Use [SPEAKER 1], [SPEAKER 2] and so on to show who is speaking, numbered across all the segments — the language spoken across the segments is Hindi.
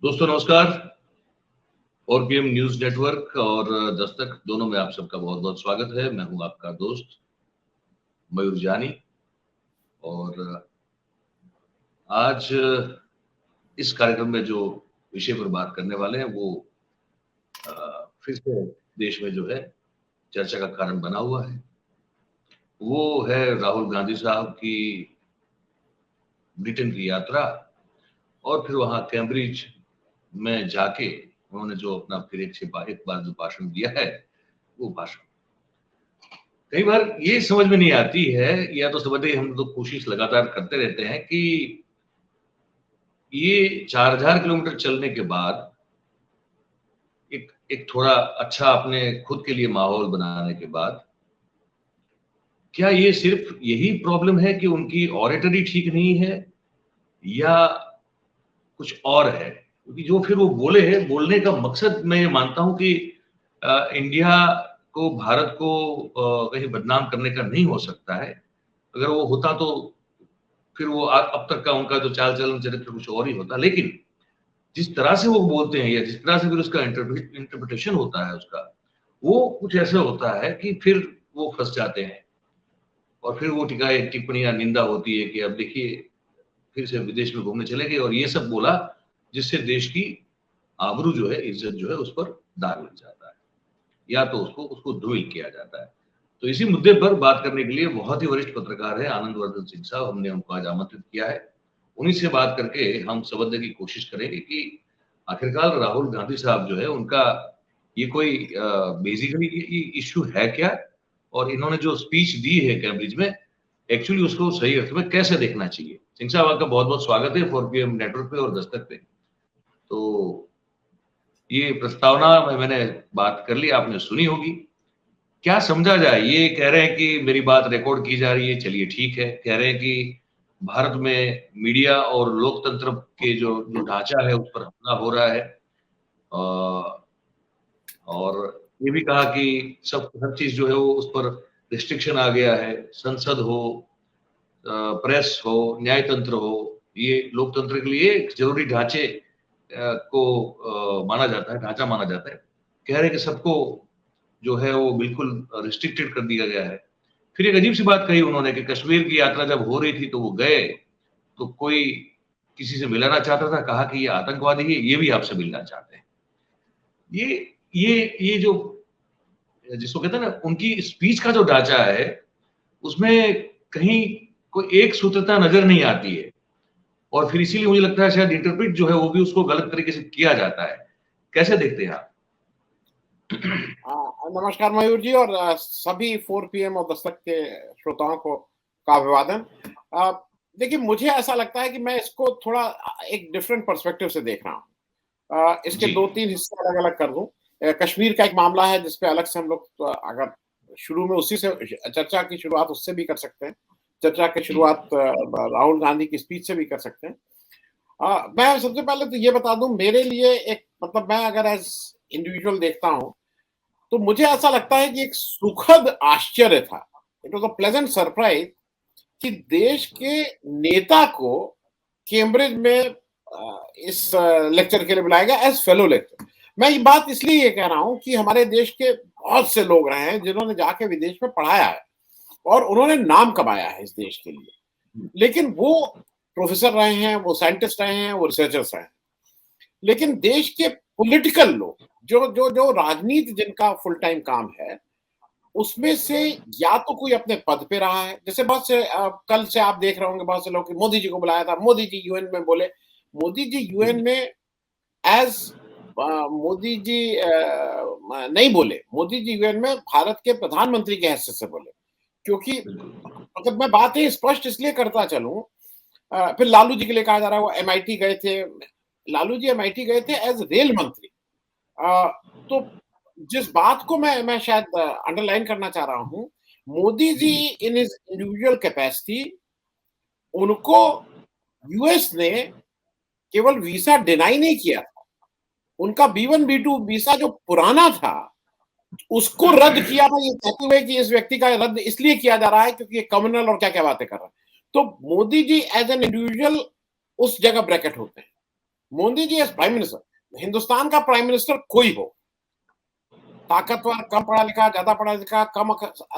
[SPEAKER 1] दोस्तों नमस्कार। और पीएम न्यूज नेटवर्क और दस्तक दोनों में आप सबका बहुत बहुत स्वागत है। मैं हूं आपका दोस्त मयूर जानी। और आज इस कार्यक्रम में जो विषय पर बात करने वाले हैं वो फिर से देश में जो है चर्चा का कारण बना हुआ है। वो है राहुल गांधी साहब की ब्रिटेन की यात्रा और फिर वहां कैम्ब्रिज में जाके उन्होंने जो अपना फिर एक बार जो भाषण दिया है वो भाषण कई बार ये समझ में नहीं आती है, या तो समझते हम लोग कोशिश लगातार करते रहते हैं कि ये 4000 किलोमीटर चलने के बाद एक एक थोड़ा अच्छा अपने खुद के लिए माहौल बनाने के बाद क्या ये सिर्फ यही प्रॉब्लम है कि उनकी ऑरेटरी ठीक नहीं है या कुछ और है? क्योंकि जो फिर वो बोले हैं, बोलने का मकसद मैं ये मानता हूं कि इंडिया को, भारत को कहीं बदनाम करने का नहीं हो सकता है। अगर वो होता तो फिर वो अब तक का उनका जो चाल चलन चरित्र कुछ और ही होता। लेकिन जिस तरह से वो बोलते हैं या जिस तरह से फिर उसका इंटरप्रिटेशन होता है उसका, वो कुछ ऐसा होता है कि फिर वो फंस जाते हैं और फिर वो टिप्पणियां निंदा होती है कि अब देखिए फिर से विदेश में घूमने चले गए और ये सब बोला, जिससे देश की आबरू जो है, इज्जत जो है, उस पर दाग लग जाता है या तो उसको उसको धूमिल किया जाता है। तो इसी मुद्दे पर बात करने के लिए बहुत ही वरिष्ठ पत्रकार है आनंदवर्धन सिंह साहब, हमने उनको आज आमंत्रित किया है। उन्हीं से बात करके हम समझने की कोशिश करेंगे कि आखिरकार राहुल गांधी साहब जो है उनका ये कोई बेसिकली इश्यू है क्या, और इन्होंने जो स्पीच दी है कैम्ब्रिज में एक्चुअली उसको सही अर्थ में कैसे देखना चाहिए। सिंह साहब आपका बहुत बहुत स्वागत है 4PM नेटवर्क पे और दस्तक पे। तो ये प्रस्तावना में मैंने बात कर ली, आपने सुनी होगी। क्या समझा जाए? ये कह रहे हैं कि मेरी बात रिकॉर्ड की जा रही है, चलिए ठीक है। कह रहे हैं कि भारत में मीडिया और लोकतंत्र के जो जो ढांचा है उस पर हमला हो रहा है। और ये भी कहा कि सब हर चीज जो है वो उस पर रिस्ट्रिक्शन आ गया है। संसद हो, प्रेस हो, न्यायतंत्र हो, ये लोकतंत्र के लिए एक जरूरी ढांचे को माना जाता है, ढांचा माना जाता है। कह रहे हैं कि सबको जो है वो बिल्कुल रिस्ट्रिक्टेड कर दिया गया है। फिर एक अजीब सी बात कही उन्होंने कि कश्मीर की यात्रा जब हो रही थी तो वो गए तो कोई किसी से मिलाना चाहता था, कहा कि ये आतंकवादी है, ये भी आपसे मिलना चाहते हैं। ये जो जिसको कहते हैं ना, उनकी स्पीच का जो ढांचा है उसमें कहीं कोई एक सूत्रता नजर नहीं आती है और फिर इसीलिए मुझे लगता है शायद इंटरप्रेट जो है वो भी उसको गलत तरीके से किया जाता है। कैसे देखते हैं आप?
[SPEAKER 2] नमस्कार मयूर जी और सभी 4PM और दस्तक के श्रोताओं को का अभिवादन। देखिए, मुझे ऐसा लगता है कि मैं इसको थोड़ा एक डिफरेंट पर्सपेक्टिव से देख रहा हूँ। इसके दो तीन हिस्से अलग अलग कर दूं। कश्मीर का एक मामला है जिसपे अलग से हम लोग अगर शुरू में उसी से चर्चा की शुरुआत उससे भी कर सकते हैं, चर्चा की शुरुआत राहुल गांधी की स्पीच से भी कर सकते हैं। मैं सबसे पहले तो ये बता दूं, मेरे लिए एक मतलब मैं अगर एज इंडिविजुअल देखता हूं तो मुझे ऐसा लगता है कि एक सुखद आश्चर्य था, it was a pleasant surprise कि देश के नेता को कैम्ब्रिज में इस लेक्चर के लिए बुलाया गया एज फेलो लेक्चर। मैं ये बात इसलिए ये कह रहा हूं कि हमारे देश के बहुत से लोग रहे हैं जिन्होंने जाके विदेश में पढ़ाया है और उन्होंने नाम कमाया है इस देश के लिए, लेकिन वो प्रोफेसर रहे हैं, वो साइंटिस्ट रहे हैं, वो रिसर्चर्स रहे हैं। लेकिन देश के पॉलिटिकल लोग जो जो जो राजनीति जिनका फुल टाइम काम है, उसमें से या तो कोई अपने पद पे रहा है, जैसे बहुत से कल से आप देख रहे होंगे बहुत से लोग मोदी जी को बुलाया था, मोदी जी यूएन में बोले। मोदी जी यूएन में एज मोदी जी नहीं बोले, मोदी जी यूएन में भारत के प्रधानमंत्री के हैसियत से बोले। क्योंकि मतलब मैं बात ही स्पष्ट इसलिए करता चलूं, फिर लालू जी के लिए कहा जा रहा है वो MIT गए थे। लालू जी MIT गए थे एज रेल मंत्री। तो जिस बात को मैं शायद अंडरलाइन करना चाह रहा हूं, Modi ji in his individual capacity, उनको यूएस ने केवल वीसा डिनाई नहीं किया था, उनका B1 B2 वीसा जो पुराना था उसको रद्द किया था, ये कहते हुए कि इस व्यक्ति का रद्द इसलिए किया जा रहा है क्योंकि ये कम्युनल और क्या क्या बातें कर रहा है। तो Modi ji as an individual उस जगह ब्रैकेट होते हैं। Modi ji as prime minister, Hindustan का प्राइम मिनिस्टर कोई हो, ताकतवर, कम पढ़ा लिखा, ज्यादा पढ़ा लिखा, कम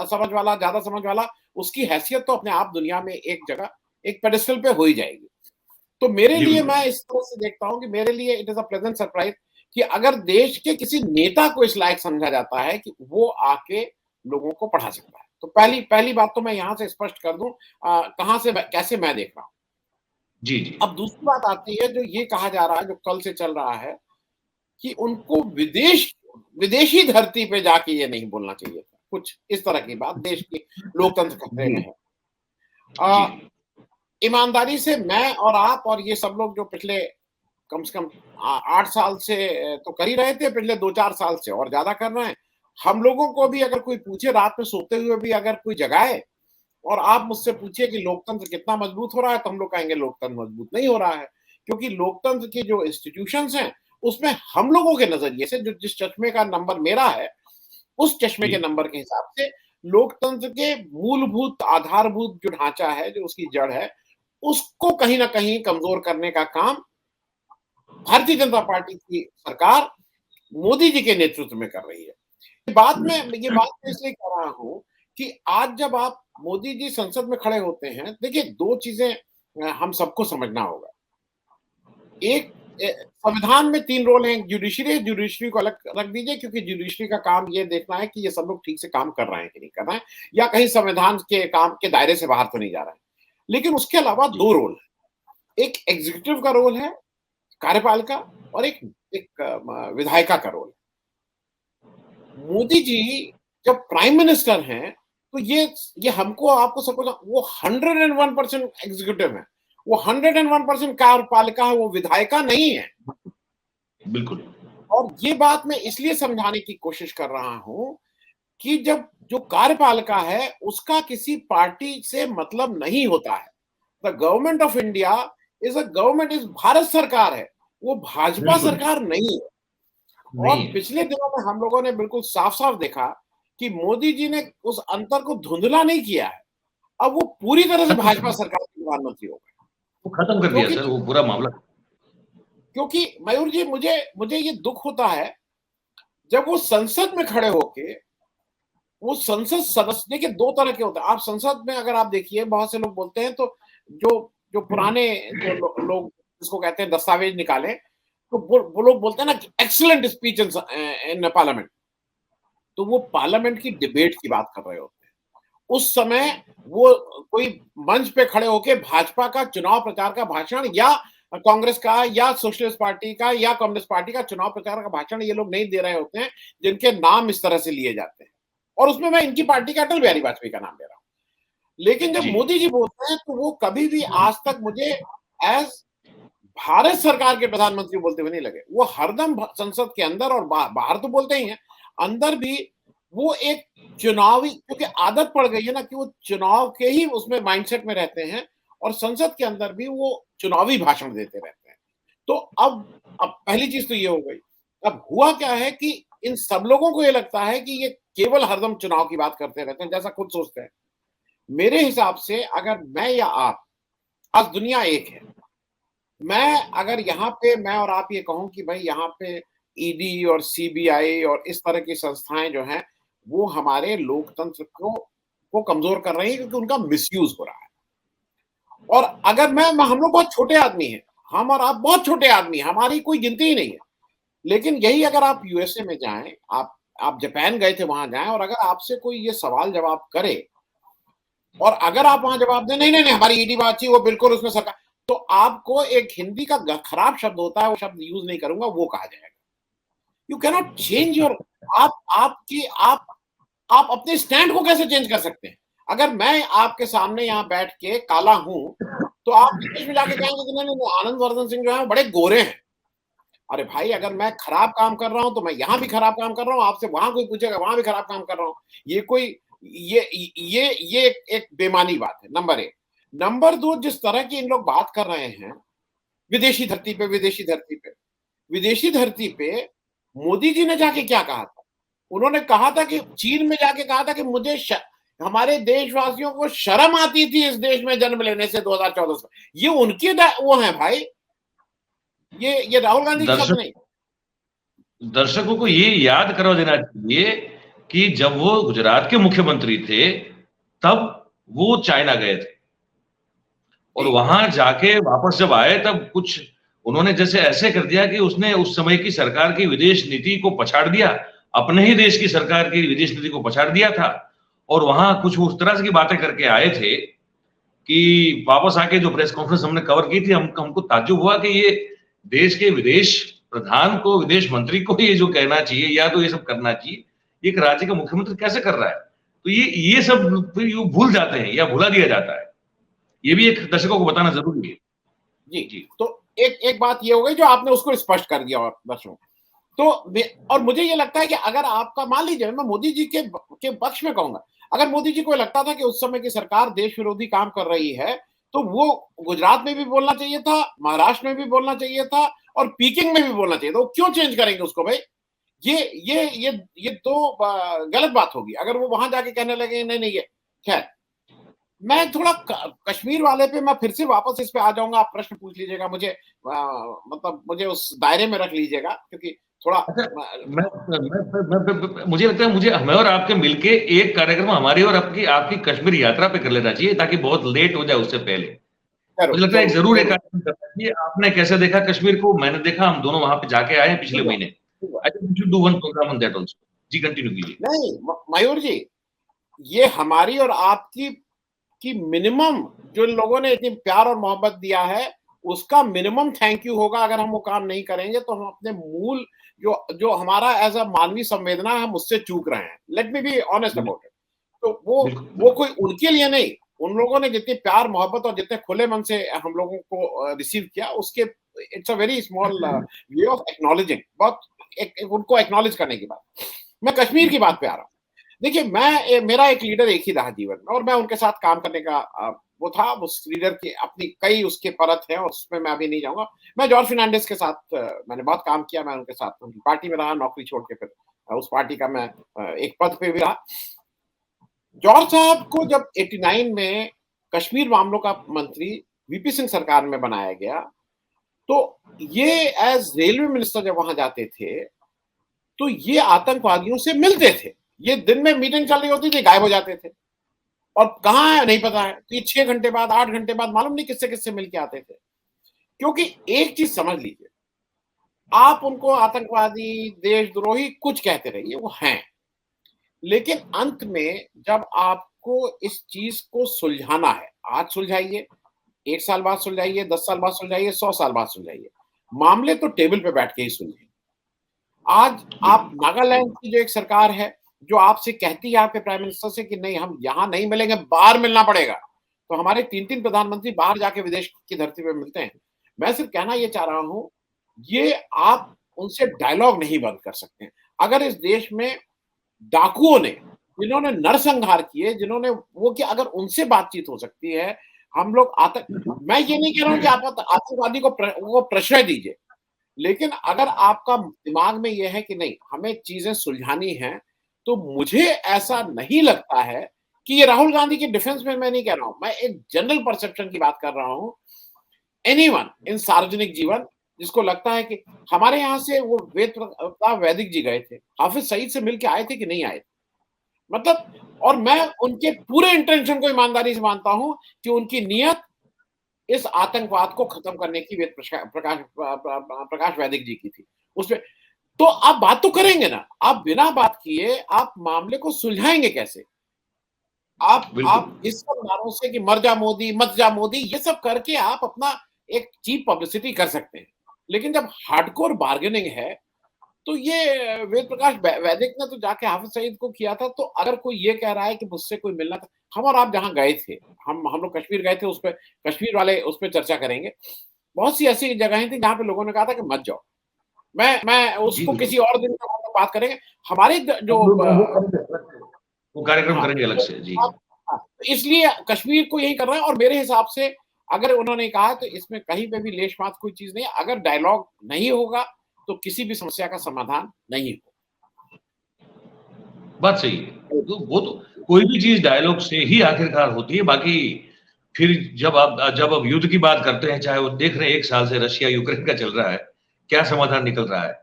[SPEAKER 2] समझ वाला, ज्यादा समझ वाला, उसकी हैसियत तो अपने आप दुनिया में एक जगह, एक पेडेस्टल पे हो ही जाएगी। तो मेरे
[SPEAKER 1] जी
[SPEAKER 2] लिए,
[SPEAKER 1] बिल्कुल।
[SPEAKER 2] मैं इस तरह से देखता हूँ कि मेरे लिए it is a pleasant surprise कि अगर देश के किसी नेता को इस लायक समझा जाता है कि वो आके लोगों को पढ़ा सकता है, तो पहली पहली बात तो मैं यहाँ से स्पष्ट कर दूं, कहाँ से कैसे मैं देख रहा हूँ।
[SPEAKER 1] जी, जी।
[SPEAKER 2] अब दूसरी बात आती है, जो ये कहा जा रहा है, जो कल से चल रहा है, कि उनको विदेशी धरती पे जाके ये नहीं बोलना चाहिए था, कुछ इस तरह की बात देश के लोकतंत्र खतरे
[SPEAKER 1] जी,
[SPEAKER 2] में है।
[SPEAKER 1] जी।
[SPEAKER 2] ईमानदारी से मैं और आप और ये सब लोग जो पिछले कम से कम 8 साल से तो कर ही रहे थे, पिछले 2-4 साल से और ज्यादा कर रहे हैं। हम लोगों को भी अगर कोई पूछे, रात में सोते हुए भी अगर कोई जगाए और आप मुझसे पूछिए कि लोकतंत्र कितना मजबूत हो रहा है, तो हम लोग कहेंगे लोकतंत्र मजबूत नहीं हो रहा है, क्योंकि लोकतंत्र की जो इंस्टीट्यूशंस हैं, उसमें हम लोगों के नजरिए से, जो जिस चश्मे का नंबर मेरा है, उस चश्मे के
[SPEAKER 1] जी,
[SPEAKER 2] नंबर के हिसाब से लोकतंत्र के मूलभूत आधारभूत जो ढांचा है, जो उसकी जड़ है, उसको कहीं ना कहीं कमजोर करने का काम भारतीय जनता पार्टी की सरकार मोदी जी के नेतृत्व में कर रही है। ये बात मैं इसलिए कह रहा हूं कि आज जब आप मोदी जी संसद में खड़े होते हैं, देखिए दो चीजें हम सबको समझना होगा। एक, संविधान में 3 रोल हैं, जुडिशरी को अलग रख दीजिए, क्योंकि जुडिशरी का काम ये देखना है कि ये सब लोग ठीक से काम कर रहे हैं कि नहीं कर रहे हैं, या कहीं संविधान के काम के दायरे से बाहर तो नहीं जा रहे हैं। लेकिन उसके अलावा
[SPEAKER 1] जी,
[SPEAKER 2] 2 रोल है, एक एग्जीक्यूटिव का रोल है, कार्यपालिका, और एक एक विधायिका का रोल है। मोदी जी जब प्राइम मिनिस्टर हैं, तो ये हमको आपको सबको, वो 101% एग्जीक्यूटिव है, वो 101% कार्यपालिका है, वो विधायिका नहीं है।
[SPEAKER 1] बिल्कुल।
[SPEAKER 2] और ये बात मैं इसलिए समझाने की कोशिश कर रहा हूं कि जब जो कार्यपालिका है, उसका किसी पार्टी से मतलब नहीं होता है। The government of India is a government, is Bharat सरकार है, वो भाजपा
[SPEAKER 1] बिल्कुल,
[SPEAKER 2] सरकार नहीं है। और
[SPEAKER 1] नहीं है।
[SPEAKER 2] पिछले दिनों में हम लोगों ने बिल्कुल साफ-साफ देखा कि मोदी जी ने उस अंतर को धुंधला नहीं किया है। अब वो पूरी तरह से
[SPEAKER 1] खत्म कर
[SPEAKER 2] भाजपा
[SPEAKER 1] दिया।
[SPEAKER 2] सरकार के प्रधानमंत्री हो गए।
[SPEAKER 1] वो खत्म कर दिया
[SPEAKER 2] क्योंकि
[SPEAKER 1] सर, वो पूरा मामला।
[SPEAKER 2] क्योंकि मयूर जी, मुझे मुझे ये दुःख होता है, जब वो संसद में खड़े होके, वो संसद सदस्य, देखिए 2 तरह के होते हैं। आप संसद में अगर आप देखिए, बहुत से लोग बोलते हैं, तो जो जो पुराने जो लोग जिसको कहते हैं दस्तावेज निकालें, तो वो लोग बोलते हैं ना कि एक्सीलेंट स्पीच इन पार्लियामेंट। तो वो पार्लियामेंट की डिबेट की बात कर रहे होते हैं। उस समय वो कोई मंच पे खड़े होके भाजपा का चुनाव प्रचार का भाषण, या कांग्रेस का, या सोशलिस्ट पार्टी का, या कम्युनिस्ट पार्टी का चुनाव प्रचार का भाषण ये लोग नहीं दे रहे होते हैं, जिनके नाम इस तरह से लिए जाते हैं। और उसमें मैं इनकी पार्टी के अटल बिहारी वाजपेयी का नाम ले रहा हूं। लेकिन जब
[SPEAKER 1] जी,
[SPEAKER 2] मोदी जी बोलते हैं, तो वो कभी भी आज तक मुझे एज भारत सरकार के प्रधानमंत्री बोलते हुए नहीं लगे। वो हरदम संसद के अंदर और बाहर तो बोलते ही हैं, अंदर भी वो एक चुनावी, क्योंकि आदत पड़ गई है ना कि वो चुनाव के ही उसमें माइंडसेट में रहते हैं, और संसद के अंदर भी वो चुनावी भाषण देते रहते हैं। तो अब पहली चीज तो ये हो गई। अब हुआ क्या है कि इन सब लोगों को ये लगता है कि ये केवल हरदम चुनाव की बात करते रहते हैं, जैसा खुद सोचते हैं। मेरे हिसाब से अगर मैं या आप, आज दुनिया एक है, मैं अगर यहाँ पे मैं और आप ये कहूं कि भाई यहाँ पे ईडी और सीबीआई और इस तरह की संस्थाएं जो हैं, वो हमारे लोकतंत्र को कमजोर कर रही है, क्योंकि उनका मिसयूज हो रहा है। और अगर हम लोग बहुत छोटे आदमी हैं, हम और आप बहुत छोटे आदमी हैं, हमारी कोई गिनती ही नहीं है। लेकिन यही अगर आप यूएसए में जाएं, आप जापान गए थे, वहां जाएं, और अगर आपसे कोई ये सवाल जवाब करे, और अगर आप वहां जवाब दें नहीं नहीं नहीं हमारी ईडी बात थी, वो बिल्कुल उसमें सरकार, तो आपको एक हिंदी का खराब शब्द होता है, वो शब्द यूज नहीं करूंगा, वो कहा जाएगा। यू कैनॉट चेंज योर, आप आपकी आप अपने स्टैंड को कैसे चेंज कर सकते हैं? अगर मैं आपके सामने यहाँ बैठ के काला हूं, तो आप विदेश में जाके कहेंगे कि नहीं नहीं नहीं, आनंद वर्धन सिंह जो है बड़े गोरे हैं। अरे भाई, अगर मैं खराब काम कर रहा हूं, तो मैं यहाँ भी खराब काम कर रहा हूं, आपसे वहां कोई पूछेगा, वहां भी खराब काम कर रहा हूं। ये कोई ये एक बेमानी बात है, नंबर 1। नंबर 2, जिस तरह की इन लोग बात कर रहे हैं, विदेशी धरती पे, विदेशी धरती पे, विदेशी धरती पे, मोदी जी ने जाके क्या कहा था? उन्होंने कहा था कि चीन में जाके कहा था कि हमारे देशवासियों को शर्म आती थी इस देश में जन्म लेने से 2014 में। ये उनकी वो है भाई। ये राहुल गांधी के शब्द नहीं।
[SPEAKER 1] दर्शकों को ये याद करवा देना चाहिए कि जब वो गुजरात के मुख्यमंत्री थे तब वो चाइना गए थे और वहां जाके वापस जब आए तब कुछ उन्होंने जैसे ऐसे कर दिया कि उसने उस समय की सरकार की विदेश नीति को पछाड़ दिया, अपने ही देश की सरकार की विदेश नीति को पछाड़ दिया था और वहां कुछ उस तरह की बातें करके आए थे कि वापस आके जो प्रेस कॉन्फ्रेंस हमने कवर की थी हमको ताज्जुब हुआ कि ये देश के विदेश प्रधान को, विदेश मंत्री को ये जो कहना चाहिए या तो ये सब करना चाहिए, एक राज्य का मुख्यमंत्री कैसे कर रहा है? तो ये सब भूल जाते हैं या भुला दिया जाता है। ये भी एक दर्शकों को बताना जरूरी है।
[SPEAKER 2] जी तो एक बात ये हो गई जो आपने उसको स्पष्ट कर दिया और दर्शकों तो और मुझे ये लगता है कि अगर आपका, मान लीजिए मैं मोदी जी के पक्ष में कहूंगा, अगर मोदी जी को लगता था कि उस समय की सरकार देश विरोधी काम कर रही है तो वो गुजरात में भी बोलना चाहिए था, महाराष्ट्र में भी बोलना चाहिए था और पीकिंग में भी बोलना चाहिए था। वो क्यों चेंज करेंगे उसको भाई? ये तो गलत बात होगी अगर वो वहां जाके कहने लगे नहीं नहीं। ये खैर, मैं थोड़ा कश्मीर वाले पे मैं फिर से वापस इस पे आ जाऊंगा। आप प्रश्न पूछ लीजिएगा मुझे, मतलब मुझे उस दायरे में रख लीजिएगा क्योंकि थोड़ा
[SPEAKER 1] मुझे लगता है मुझे हमें और आपके मिलके एक कार्यक्रम हमारी और आपकी कश्मीर यात्रा पे कर लेना चाहिए ताकि बहुत लेट हो जाए उससे पहले। मुझे लगता है जरूर एक कार्यक्रम करना चाहिए। आपने कैसे देखा कश्मीर को? मैंने देखा, हम दोनों वहां पे जाके आए हैं पिछले महीने। I think we should do one program on that also. जी कंटिन्यू कीजिए।
[SPEAKER 2] नहीं मयूर जी, ये हमारी और आपकी मिनिमम, जो लोगों ने इतनी प्यार और मोहब्बत दिया है उसका मिनिमम थैंक यू होगा। अगर हम वो काम नहीं करेंगे तो हम अपने मूल जो हमारा एज अ मानवीय संवेदना है हम उससे चूक रहे हैं। Let me be honest about it. तो वो कोई उनके लिए नहीं, उन लोगों ने जितनी प्यार मोहब्बत और जितने खुले मन से हम लोगों को रिसीव किया उसके it's a very small way of acknowledging, बहुत उनको एक्नॉलेज करने की बात। मैं कश्मीर की बात पे आ रहा हूँ। देखिए मेरा एक लीडर एक ही रहा जीवन में और मैं उनके साथ काम करने का वो था। उस लीडर की अपनी कई उसके परत है और उसमें मैं अभी नहीं जाऊंगा। मैं जॉर्ज फर्नांडिस के साथ मैंने बहुत काम किया। मैं उनके साथ उनकी पार्टी में रहा, नौकरी छोड़ के फिर उस पार्टी का मैं एक पद पे भी रहा। जॉर्ज साहब को जब 89 में कश्मीर मामलों का मंत्री वीपी सिंह सरकार में बनाया गया तो ये एज रेलवे मिनिस्टर जब वहां जाते थे तो ये आतंकवादियों से मिलते थे। ये दिन में मीटिंग चल रही होती थी, गायब हो जाते थे और कहाँ है नहीं पता है। तो ये 6 घंटे बाद 8 घंटे बाद मालूम नहीं किससे किससे मिलके आते थे। क्योंकि एक चीज समझ लीजिए, आप उनको आतंकवादी, देशद्रोही कुछ कहते रहिए, वो हैं, लेकिन अंत में जब आपको इस चीज को सुलझाना है, आज सुलझाइए, 1 साल बाद सुलझाइए, 10 साल बाद सुलझाइए, 100 साल बाद सुलझाइए, मामले तो टेबल पे बैठ के ही सुलझे। आज आप नागालैंड की जो एक सरकार है जो आपसे कहती है आपके प्राइम मिनिस्टर से कि नहीं हम यहां नहीं मिलेंगे, बाहर मिलना पड़ेगा, तो हमारे 3-3 प्रधानमंत्री बाहर जाके विदेश की धरती पे मिलते हैं। मैं सिर्फ कहना ये चाह रहा हूं, ये आप उनसे डायलॉग नहीं बंद कर सकते। अगर इस देश में डाकुओं ने, जिन्होंने नरसंहार किए, जिन्होंने वो किया, अगर उनसे बातचीत हो सकती है, हम लोग मैं ये नहीं कह रहा हूं कि आप आतंकवादी को प्रश्रय दीजिए, लेकिन अगर आपका दिमाग में यह है कि नहीं हमें चीजें सुलझानी हैं, तो मुझे ऐसा नहीं लगता है कि ये राहुल गांधी के डिफेंस में मैं नहीं कह रहा हूं, मैं एक जनरल परसेप्शन की बात कर रहा हूं। एनीवन इन सार्वजनिक जीवन जिसको लगता है कि हमारे यहां से वो वैदिक जी गए थे, हाफिज सईद से मिलके आए थे कि नहीं आए थे, मतलब, और मैं उनके पूरे इंटेंशन को ईमानदारी से मानता हूं कि उनकी नियत इस आतंकवाद को खत्म करने की प्रकाश वैदिक जी की थी। उसमें तो आप बात तो करेंगे ना, आप बिना बात किए आप मामले को सुलझाएंगे कैसे? आप इस सब नारों से कि मर जा मोदी, मत जा मोदी, ये सब करके आप अपना एक चीप पब्लिसिटी कर सकते हैं, लेकिन जब हार्डकोर बार्गेनिंग है तो ये वेद प्रकाश वैदिक ने तो जाके हाफिज सईद को किया था। तो अगर कोई ये कह रहा है कि मुझसे कोई मिलना था, हम और आप जहां गए थे, हम लोग कश्मीर गए थे, उस पर कश्मीर वाले उस पर चर्चा करेंगे। बहुत सी ऐसी जगहें थी जहां पे लोगों ने कहा था कि मत जाओ। मैं उसको किसी और दिन बात करेंगे। हमारे जो
[SPEAKER 1] वो कार्यक्रम करेंगे अलग से। जी
[SPEAKER 2] इसलिए कश्मीर को यही कर रहा है और मेरे हिसाब से अगर उन्होंने कहा तो इसमें कहीं पे भी लेश मात्र कोई चीज नहीं। अगर डायलॉग नहीं होगा तो किसी भी समस्या का समाधान नहीं होगा।
[SPEAKER 1] बात सही है। तो वो तो कोई भी चीज डायलॉग से ही आखिरकार होती है, बाकी फिर जब अब युद्ध की बात करते हैं, चाहे वो देख रहे हैं 1 साल से रशिया यूक्रेन का चल रहा है, क्या समाधान निकल रहा है?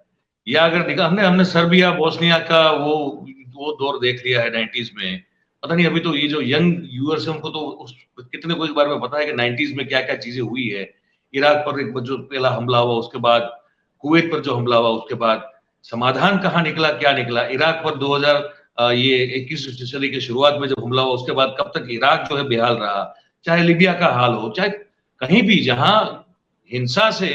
[SPEAKER 1] या अगर निकल हमने सर्बिया, बोस्निया का वो दौर देख लिया है 90s में। पता नहीं अभी तो ये जो यंग व्यूअर्स हैं उनको तो कितने को इस बारे में पता है कि 90s में क्या-क्या चीजें हुई है। इराक पर एक जो पहला हमला हुआ, उसके बाद कुवैत पर जो हमला हुआ, उसके बाद समाधान कहाँ निकला, क्या निकला? इराक पर 2000 ये 21वीं सदी की शुरुआत में जब हमला हुआ, उसके बाद कब तक इराक जो है बेहाल रहा। चाहे लीबिया का हाल हो, चाहे कहीं भी जहां हिंसा से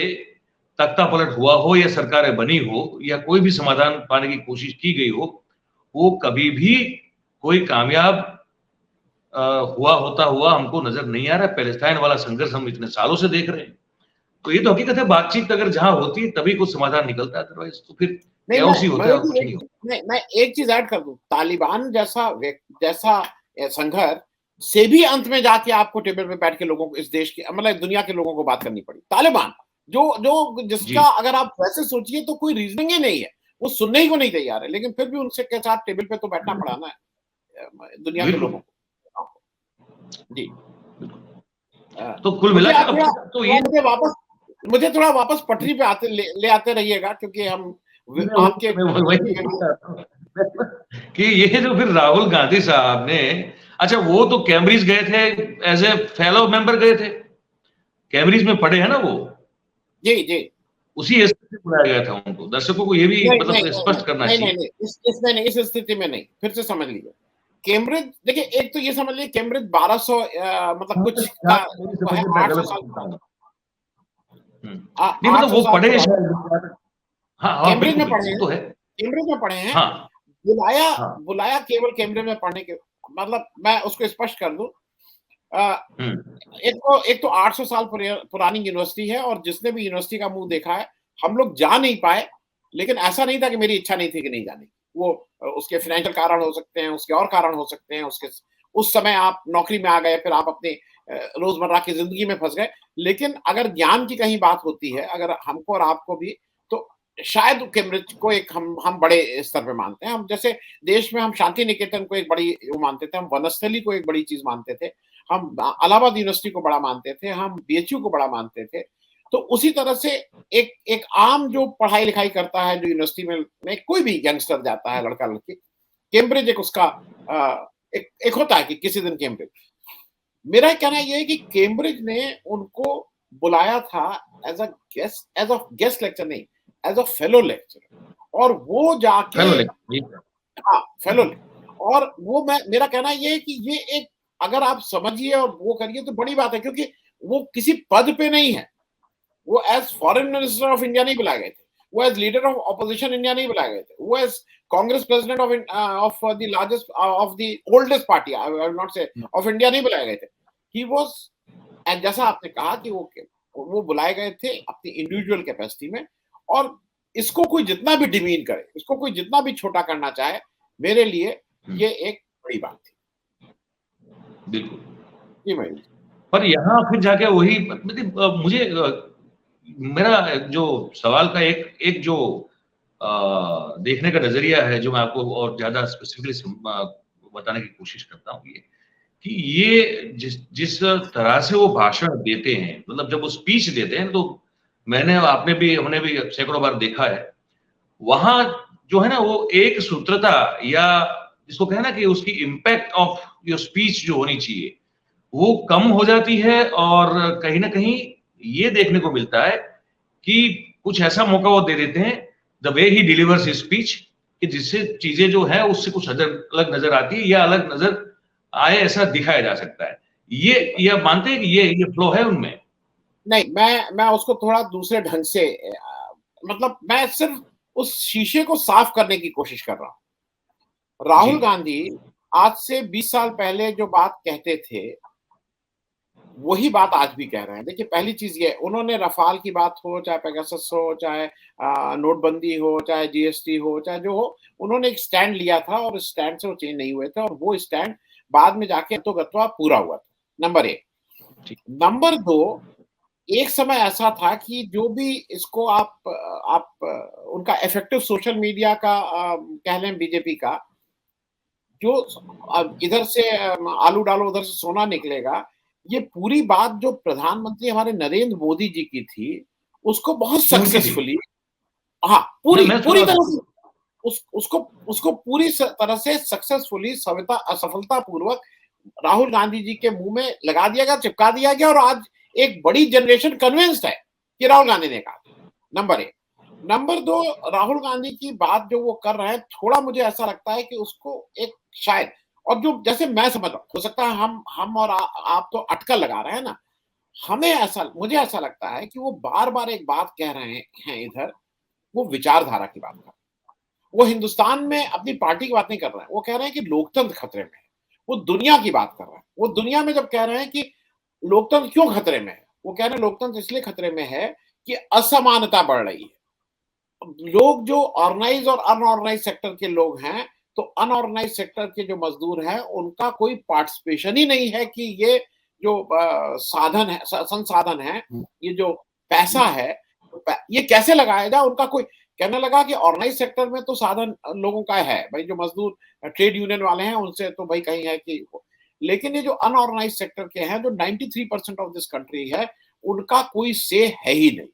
[SPEAKER 1] तख्ता पलट हुआ हो या सरकारें बनी हो या कोई भी समाधान पाने की कोशिश की गई हो, वो कभी भी कोई कामयाब हुआ होता हुआ हमको नजर नहीं आ रहा है। पैलेस्टाइन वाला संघर्ष हम इतने सालों से देख रहे हैं। तो ये तो हकीकत है, बातचीत अगर जहां होती है तभी कुछ समाधान निकलता है, अदरवाइज तो फिर कैओस ही होता है और कुछ नहीं होता।
[SPEAKER 2] मैं एक चीज ऐड कर दूं, तालिबान जैसा संघर्ष से भी अंत में जाके आपको टेबल पे बैठ के लोगों को, इस देश के मतलब दुनिया के लोगों को बात करनी पड़ी। तालिबान जो जिसका अगर आप वैसे सोचिए तो कोई रीजनिंग ही नहीं है, वो सुनने ही को नहीं तैयार है, लेकिन फिर भी उनसे के साथ टेबल पे तो बैठना पड़ा ना दुनिया के लोगों को। जी
[SPEAKER 1] तो कुल मिलाकर तो ये
[SPEAKER 2] मुझे थोड़ा वापस पटरी पे ले आते रहिएगा, क्योंकि हम आपके
[SPEAKER 1] कि ये जो फिर राहुल गांधी साहब ने, अच्छा वो तो कैम्ब्रिज गए थे, एज ए फेलो मेंबर गए थे, कैम्ब्रिज में पढ़े हैं ना वो।
[SPEAKER 2] जी जी,
[SPEAKER 1] उसी स्थिति से बुलाया गया था उनको। दर्शकों को ये भी मतलब स्पष्ट करना चाहिए।
[SPEAKER 2] नहीं, इस स्थिति में नहीं, फिर से समझ लीजिए। कैम्ब्रिज देखिए, एक तो ये समझ लीजिए कैम्ब्रिज 1200 मतलब कुछ
[SPEAKER 1] नहीं मतलब वो पढ़े
[SPEAKER 2] कैम्ब्रिज में पढ़े हैं, कैम्ब्रिज में पढ़े हैं। बुलाया केवल कैम्ब्रिज में पढ़ने के, मतलब मैं उसको स्पष्ट कर दूं, एक तो 800 साल पुरानी यूनिवर्सिटी है, और जिसने भी यूनिवर्सिटी का मुंह देखा है, हम लोग जा नहीं पाए, लेकिन ऐसा नहीं था कि मेरी इच्छा नहीं थी कि नहीं जाने। वो उसके फाइनेंशियल कारण हो सकते हैं, उसके और कारण हो सकते हैं, उसके उस समय आप नौकरी में आ गए, फिर आप अपने रोजमर्रा की जिंदगी में फंस गए। लेकिन अगर ज्ञान की कहीं बात होती है, अगर हमको और आपको भी, तो शायद कैम्ब्रिज को एक हम बड़े स्तर पे मानते हैं। हम जैसे देश में हम शांति निकेतन को एक बड़ी वो मानते थे, हम वनस्थली को एक बड़ी चीज मानते थे, हम इलाहाबाद यूनिवर्सिटी को बड़ा मानते थे, हम बीएचयू को बड़ा मानते थे। तो उसी तरह से एक आम जो पढ़ाई लिखाई करता है, जो यूनिवर्सिटी में कोई भी यंगस्टर जाता है, लड़का लड़की, कैम्ब्रिज एक उसका एक होता है कि किसी दिन कैम्ब्रिज। मेरा कहना यह है कि कैम्ब्रिज ने उनको बुलाया था एज अ गेस्ट लेक्चर, नहीं एज अ फेलो लेक्चर, और वो जाके फेलो, और वो मेरा कहना यह है कि ये एक, अगर आप समझिए और वो करिए तो बड़ी बात है, क्योंकि वो किसी पद पे नहीं है। वो as foreign minister of India नहीं बुलाए गए थे, वो as leader of opposition India नहीं बुलाए गए थे, वो as Congress president of the largest of the oldest party, I will not say of India, नहीं बुलाए गए थे। ही वाज, एंड जैसा आपने कहा कि वो बुलाए गए थे अपनी इंडिविजुअल कैपेसिटी में, और इसको कोई जितना भी डिमीन करे, इसको कोई जितना भी छोटा करना चाहे, मेरे लिए ये एक बड़ी बात थी।
[SPEAKER 1] बिल्कुल
[SPEAKER 2] जी भाई।
[SPEAKER 1] पर यहाँ फिर जाके वही मुझे मेरा जो सवाल का एक जो देखने का नजरिया है, जो मैं आपको और ज्यादा स्पेसिफिकली बताने की कोशिश करता हूँ, ये कि ये जिस तरह से वो भाषण देते हैं, मतलब जब वो स्पीच देते हैं, तो हमने भी सैकड़ों बार देखा है, वहां जो है ना वो एक सूत्रता, या जिसको कहना ना कि उसकी इम्पैक्ट ऑफ योर स्पीच जो होनी चाहिए वो कम हो जाती है, और कहीं ना कहीं ये देखने को मिलता है कि कुछ ऐसा मौका वो दे देते हैं, the way he delivers his speech, कि जिससे चीजें जो है उससे कुछ अलग नजर आती है, या अलग नजर आए ऐसा दिखाया जा सकता है। ये मानते हैं कि ये फ्लो है उनमें?
[SPEAKER 2] नहीं, मैं उसको थोड़ा दूसरे ढंग से, मतलब मैं सिर्फ उस शीशे को साफ करने की कोशिश कर रहा हूं। राहुल गांधी आज से 20 साल पहले जो बात कहते थे, वही बात आज भी कह रहे हैं। देखिए, पहली चीज ये, उन्होंने रफाल की बात हो, चाहे पेगासस हो, चाहे नोटबंदी हो, चाहे जीएसटी हो, चाहे जो हो, उन्होंने एक स्टैंड लिया था, और उस स्टैंड से वो चेंज नहीं हुए थे, और वो स्टैंड बाद में जाके तो गत्वा पूरा हुआ था। नंबर 1। नंबर 2, एक समय ऐसा था कि जो भी इसको आप उनका इफेक्टिव सोशल मीडिया का कह लें, बीजेपी का, जो इधर से आलू डालो उधर से सोना निकलेगा, ये पूरी बात जो प्रधानमंत्री हमारे नरेंद्र मोदी जी की थी, उसको बहुत
[SPEAKER 1] ये उनकी थी।
[SPEAKER 2] सक्सेसफुली, हाँ, पूरी
[SPEAKER 1] मैं
[SPEAKER 2] पूरी
[SPEAKER 1] सुना
[SPEAKER 2] तरह
[SPEAKER 1] था।
[SPEAKER 2] से उसको उसको पूरी तरह से सक्सेसफुली सफलता पूर्वक राहुल गांधी जी के मुंह में लगा दिया गया, चिपका दिया गया, और आज एक बड़ी जनरेशन कन्विंस्ड है कि राहुल गांधी ने कहा। नंबर एक। नंबर दो, राहुल गांधी की बात जो वो कर रहे हैं, थोड़ा मुझे ऐसा लगता है कि उसको एक शायद, और जो जैसे मैं समझ रहा हूं, हो सकता है हम और आप तो अटकल लगा रहे हैं ना, हमें ऐसा, मुझे ऐसा लगता है कि वो बार बार एक बात कह रहे हैं इधर, वो विचारधारा की बात कर रहे हैं। वो हिंदुस्तान में अपनी पार्टी की बात नहीं कर रहे हैं, वो कह रहे हैं कि लोकतंत्र खतरे में है। वो दुनिया की बात कर रहे हैं। वो दुनिया में जब कह रहे हैं कि लोकतंत्र क्यों खतरे में है, वो कह रहे हैं लोकतंत्र इसलिए खतरे में है कि असमानता बढ़ रही है। लोग जो ऑर्गेनाइज और अनऑर्गेनाइज सेक्टर के लोग हैं, तो अनऑर्गेनाइज सेक्टर के जो मजदूर हैं, उनका कोई पार्टिसिपेशन ही नहीं है कि ये जो साधन है, संसाधन है, ये जो पैसा है, ये कैसे लगाया जाए। उनका कोई, कहने लगा कि ऑर्गेनाइज सेक्टर में तो साधन लोगों का है भाई, जो मजदूर ट्रेड यूनियन वाले हैं उनसे तो भाई कहीं है कि, लेकिन ये जो अनऑर्गेनाइज सेक्टर के हैं, जो 93% ऑफ दिस कंट्री है, उनका कोई से है ही नहीं।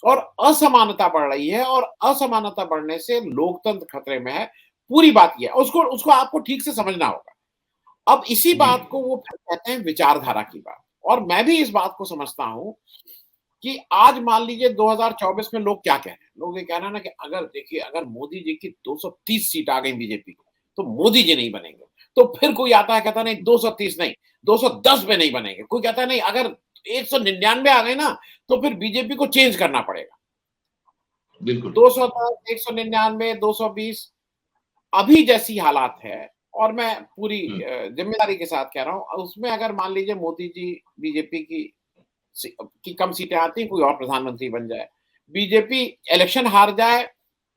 [SPEAKER 2] और असमानता बढ़ रही है, और असमानता बढ़ने से लोकतंत्र खतरे में है। पूरी बात यह है, उसको उसको आपको ठीक से समझना होगा। अब इसी
[SPEAKER 1] जी।
[SPEAKER 2] बात को वो फिर कहते हैं विचारधारा की बात, और मैं भी इस बात को समझता हूं कि आज मान लीजिए 2024 में लोग क्या कह रहे हैं। लोग ये कह रहे हैं ना कि अगर देखिए, अगर मोदी जी की 230 सीट आ गई बीजेपी की, तो मोदी जी नहीं बनेंगे। तो फिर कोई आता है कहता नहीं 230 नहीं, 210 में नहीं बनेंगे। कोई कहता है नहीं, अगर 199 आ गए ना, तो फिर बीजेपी को चेंज करना पड़ेगा।
[SPEAKER 1] बिल्कुल।
[SPEAKER 2] 210, 199, 220, अभी जैसी हालात है, और मैं पूरी
[SPEAKER 1] हुँ।
[SPEAKER 2] जिम्मेदारी के साथ कह रहा हूं, उसमें अगर मान लीजिए मोदी जी, बीजेपी की कम सीटें आती, कोई और प्रधानमंत्री बन जाए, बीजेपी इलेक्शन हार जाए,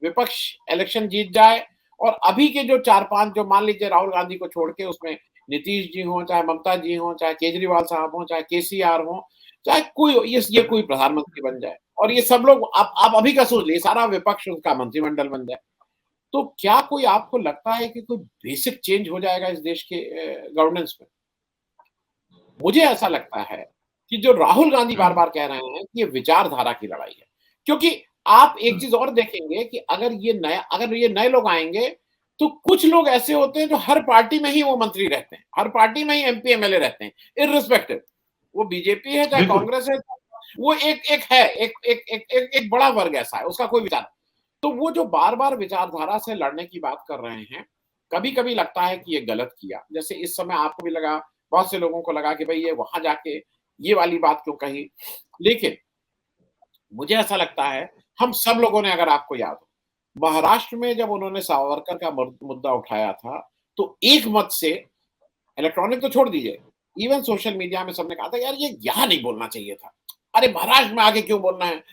[SPEAKER 2] विपक्ष इलेक्शन जीत जाए, और अभी के जो 4-5, जो मान लीजिए राहुल गांधी को छोड़ के, उसमें नीतीश जी हो, चाहे ममता जी हो, चाहे केजरीवाल साहब हो, चाहे केसीआर हो, चाहे कोई हो, ये कोई प्रधानमंत्री बन जाए, और ये सब लोग, आप अभी का सोच लीजिए, सारा विपक्ष उनका मंत्रिमंडल बन जाए, तो क्या कोई, आपको लगता है कि कोई बेसिक चेंज हो जाएगा इस देश के गवर्नेंस में? मुझे ऐसा लगता है कि जो राहुल गांधी
[SPEAKER 1] हुँ।
[SPEAKER 2] बार-बार कह रहे हैं कि ये विचारधारा की लड़ाई है। क्योंकि आप एक
[SPEAKER 1] हुँ।
[SPEAKER 2] चीज़ और देखेंगे कि अगर ये नए लोग आएँगे, तो कुछ लोग ऐसे होते हैं जो हर पार्टी में ही वो मंत्री रहते हैं, हर पार्टी में ही एमपी, एमएलए रहते हैं, इर्रिस्पेक्टिव। वो बीजेपी है, चाहे
[SPEAKER 1] बिल्कुल।
[SPEAKER 2] कांग्रेस है, वो एक एक है, एक एक एक एक एक बड़ा वर्ग ऐसा है, उसका कोई विचार। तो वो जो बार-बार विचारधारा से लड़ने की बात कर रहे हैं, कभी-कभी लगता है कि ये गलत किया। जैसे इस समय आपको भी लगा, बहुत से लोगों को लगा कि भई ये वहाँ जाके ये वाली बात क्यों कही। लेकिन मुझे ऐसा लगता है, हम सब लोगों ने, अगर आपको याद हो, महाराष्ट्र में जब उन्होंने सावरकर का मुद्दा उठाया था, तो एक मत से, इलेक्ट्रॉनिक तो छोड़ दीजिए, इवन सोशल मीडिया में सबने कहा था, यार ये यहाँ नहीं बोलना चाहिए था। अरे महाराष्ट्र में आके क्यों बोलना है?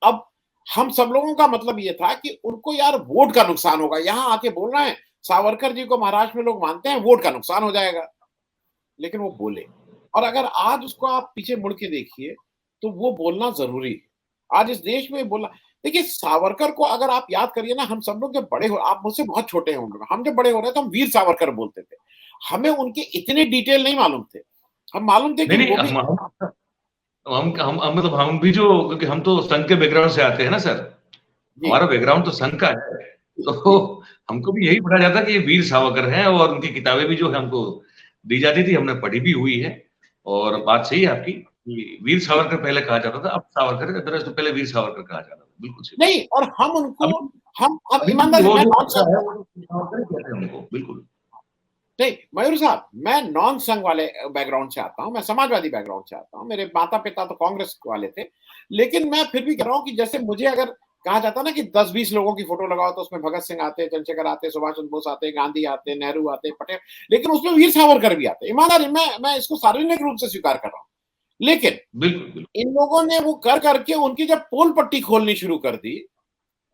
[SPEAKER 2] अब हम सब लोगों का मतलब ये था कि उनको यार वोट का नुकसान होगा, यहाँ आके बोलना है, सावरकर जी को महाराष्ट्र में लोग मानते हैं, वोट का नुकसान हो जाएगा। लेकिन वो बोले, और अगर आज उसको आप पीछे मुड़ के देखिए, तो वो बोलना ज़रूरी है। आज इस देश में बोलना, देखिए सावरकर को अगर आप याद करिए ना, हम सब लोग जब बड़े हो, आप मुझसे बहुत छोटे होंगे, हम जब बड़े हो रहे थे, हम वीर सावरकर बोलते थे। हमें उनके इतने डिटेल नहीं मालूम थे। हम मालूम थे कि
[SPEAKER 1] नहीं, नहीं,
[SPEAKER 2] वो भी,
[SPEAKER 1] हम मतलब हम भी जो, क्योंकि हम तो संघ के बैकग्राउंड से आते हैं ना सर,
[SPEAKER 2] जी,
[SPEAKER 1] हमारा बैकग्राउंड तो संघ का है।
[SPEAKER 2] जी,
[SPEAKER 1] तो
[SPEAKER 2] जी।
[SPEAKER 1] हमको भी यही पढ़ा जाता कि ये वीर सावरकर हैं, और उनकी किताबें भी जो है हमको दी जाती थी, हमने पढ़ी भी हुई है। और
[SPEAKER 2] जी,
[SPEAKER 1] बात सही है आपकी कि वीर
[SPEAKER 2] जी।
[SPEAKER 1] सावरकर पहले कहा जाता था, अब सावरकर, अदरवाइज़ तो पहले वीर सावरकर कहा जाता था। बिल्कुल सही बात।
[SPEAKER 2] नहीं, और हम उनको,
[SPEAKER 1] अभी
[SPEAKER 2] हम अब
[SPEAKER 1] अभी भी
[SPEAKER 2] ईमानदारी,
[SPEAKER 1] वो
[SPEAKER 2] मैं
[SPEAKER 1] जो
[SPEAKER 2] नॉन
[SPEAKER 1] बच्चा
[SPEAKER 2] संघ,
[SPEAKER 1] है वो सावरकर ही कहते हैं हमको, बिल्कुल।
[SPEAKER 2] नहीं, मयूर साहब, मैं नॉन संघ वाले बैकग्राउंड से आता हूँ, मैं समाजवादी बैकग्राउंड से आता हूँ, मेरे माता-पिता तो कांग्रेस वाले थे। लेकिन मैं फिर भी कह रहा हूँ कि जैसे मुझे अगर कहा जाता है ना कि 10-20 लोगों की फोटो लगाओ, तो उसमें भगत सिंह आते हैं, चंद्रशेखर आते हैं, सुभाष चंद्र बोस आते हैं, गांधी आते हैं, नेहरू आते हैं, पटेल, लेकिन उसमें वीर सावरकर भी आते हैं। ईमानदारी, मैं इसको सार्वजनिक रूप से स्वीकार कर रहा हूँ। लेकिन
[SPEAKER 1] बिल्कुल, बिल्कुल।
[SPEAKER 2] इन लोगों ने वो कर करके उनकी जब पोल पट्टी खोलनी शुरू कर दी,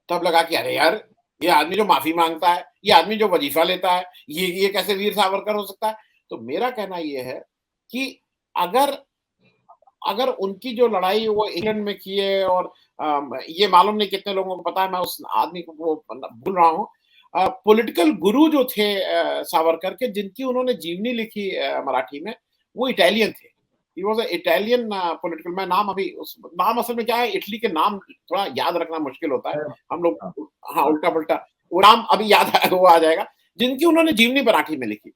[SPEAKER 2] तब लगा कि अरे यार, ये आदमी जो माफी मांगता है, ये आदमी जो वजीफा लेता है, ये कैसे वीर सावरकर हो सकता है? तो मेरा कहना ये है कि अगर अगर उनकी जो लड़ाई वो इंग्लैंड में की है, और ये मालूम नहीं कितने लोगों को पता है, मैं उस आदमी को वो भूल रहा हूँ। पॉलिटिकल गुरु जो थे सावरकर के, जिनकी उन्होंने जीवनी लिखी मराठी में, वो इटालियन थे। He was a Italian political, मैं नाम अभी उस नाम असल में क्या है, इटली के नाम थोड़ा याद रखना मुश्किल होता है। हम लोग
[SPEAKER 1] हाँ,
[SPEAKER 2] हाँ,
[SPEAKER 1] हाँ,
[SPEAKER 2] उल्टा-पुल्टा वो नाम अभी याद आएगा, वो आ जाएगा, जिनकी उन्होंने जीवनी मराठी में लिखी।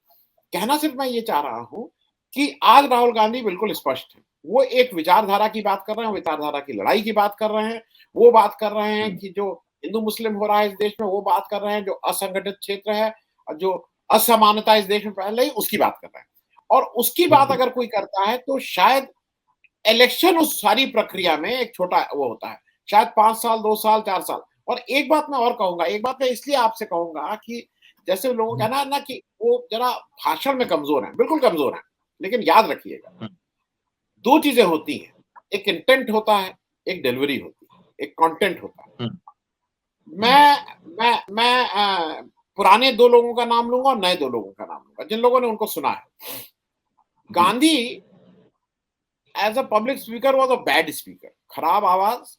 [SPEAKER 2] कहना सिर्फ मैं ये चाह रहा हूँ कि आज राहुल गांधी बिल्कुल स्पष्ट है। वो एक विचारधारा की बात कर रहे हैं, विचारधारा की लड़ाई की बात कर रहे हैं। वो बात कर रहे हैं
[SPEAKER 1] हुँ,
[SPEAKER 2] कि जो हिंदू-मुस्लिम हो रहा है इस देश में, वो बात कर रहे हैं, जो असंगठित क्षेत्र है और जो असमानता इस देश में फैल रही है, उसकी बात कर रहे हैं। और उसकी बात
[SPEAKER 1] बिल्कुल।
[SPEAKER 2] अगर कोई करता है तो शायद इलेक्शन उस सारी प्रक्रिया में एक छोटा वो होता है। शायद 5 साल, 2 साल, 4 साल। और एक बात मैं और कहूँगा, एक बात मैं इसलिए आपसे कहूँगा कि जैसे लोगों का
[SPEAKER 1] हुँ,
[SPEAKER 2] कहना है ना कि वो ज़रा भाषण में कमज़ोर हैं, बिल्कुल कमज़ोर हैं। लेकिन याद रखिएगा,
[SPEAKER 1] हुँ,
[SPEAKER 2] 2 चीज़ें होती हैं, एक इंटेंट होता है, एक डिलीवरी होती है, एक कंटेंट होता है।
[SPEAKER 1] हुँ, हुँ,
[SPEAKER 2] मैं पुराने 2 लोगों का नाम लूँगा और नए 2 लोगों का नाम लूँगा, जिन लोगों ने उनको सुना है।
[SPEAKER 1] जी।
[SPEAKER 2] Gandhi as a public speaker was a bad speaker, खराब आवाज़,